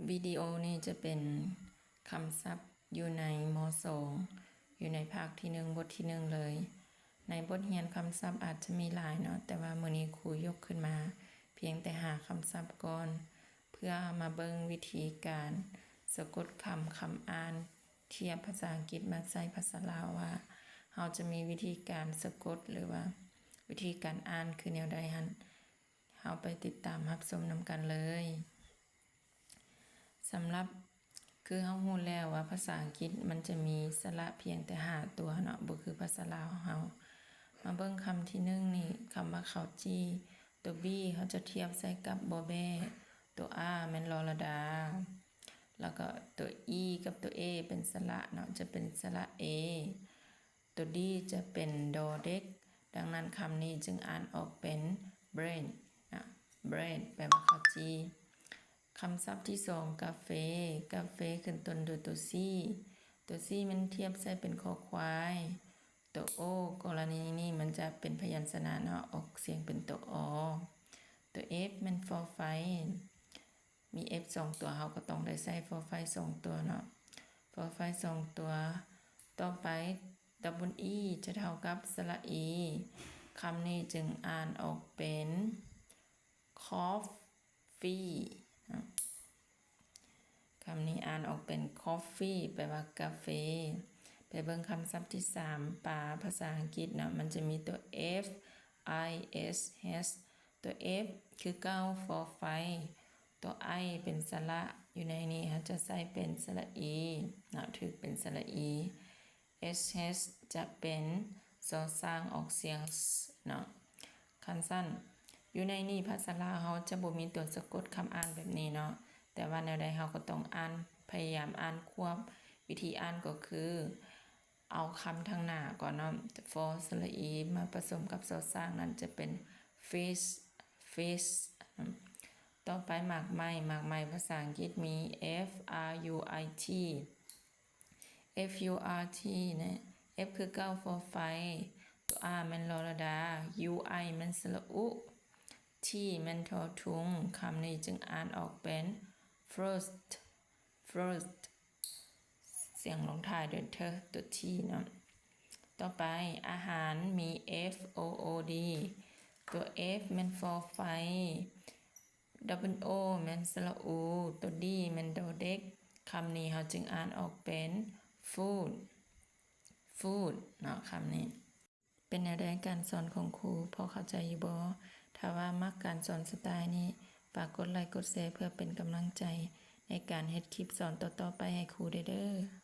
วิดีโอนี้จะเป็นคำศัพท์อยู่ในม.2 อยู่ในภาคที่1บทที่1เลยในบทเรียนคำศัพท์อาจจะมีหลายเนาะแต่ว่ามื้อนี้ครูยกขึ้นมาเพียงแต่หาคำศัพท์ก่อนเพื่อมาเบิ่งวิธีการสะกดคำอ่านเทียบภาษาอังกฤษมาใส่ภาษาลาวว่าเราจะมีวิธีการสะกดหรือว่าวิธีการอ่านคือแนวใดหั่นเราไปติดตามรับชมนำกันเลยสำหรับคือเฮาฮู้แล้วว่าภาษาอังกฤษมันจะมีสระเพียงแต่5ตัวเนาะบ่คือภาษาลาวเฮามาเบิ่งคำที่1นี่คำว่าข้าวจี้ตัว B เฮาจะเทียบใส่กับบอแบ้ตัว R แม่นลอระดาแล้วก็ตัว E กับตัว A เป็นสระเนาะจะเป็นสระ A ตัว D จะเป็นดอเด็กดังนั้นคำนี้จึงอ่านออกเป็น brain นะ brain แปลว่าข้าวจี้คำศัพท์ที่2กาแฟขึ้นต้นด้วยตัว C ตัว C มันเทียบใส่เป็นคอควายตัว O กรณีนี้มันจะเป็นพยัญชนะเนาะออกเสียงเป็นตัวอตัว F มันฟอไฟมี F 2ตัวเราก็ต้องได้ใส่ฟอไฟ2ตัวเนาะฟอไฟ2ตัวต่อไป double E จะเท่ากับสระ E คำนี้จึงอ่านออกเป็น coffee คำนี้อ่านออกเป็น coffee แปลว่ากาแฟไปเบิ่งคำศัพท์ที่3ปลาภาษาอังกฤษนะมันจะมีตัว F I S H ตัว F คือ9 for ไฟตัว I เป็นสระอยู่ในนี้จะใส่เป็นสระ E นะถือเป็นสระ E S H จะเป็นซอสร้างออกเสียงเนาะคันสั้นอยู่ในนี้ภาษาลาวเขาจะบ่มีตัวสะกดคำอ่านแบบนี้เนาะแต่ว่าแนวใดเราก็ต้องอ่านพยายามอ่านควบวิธีอ่านก็คือเอาคำทางหน้าก่อนเนาะ for สระ e มาผสมกับซอสร้างนั้นจะเป็น fish ต่อไปหมากไม้ภาษาอังกฤษมี fruitเนี่ย F คือ9 for ไฟตัว R มันลอระดา UI มันสระอุ T มันทอทุงคำนี้จึงอ่านออกเป็น first เสียงลงท้ายด้วยเธอตัว T เนาะต่อไปอาหารมี food ตัว F มัน for ไฟ double O มันสระอูตัว D มันดอเด็กคำนี้เราจึงอ่านออกเป็น food เนาะคำนี้เป็นแนวทางการสอนของครูพอเข้าใจอยู่บ่ถ้าว่ามักการสอนสไตล์นี้ฝากกดไลค์กดแชร์เพื่อเป็นกำลังใจในการเฮ็ดคลิปสอนต่อๆไปให้ครูเด้อ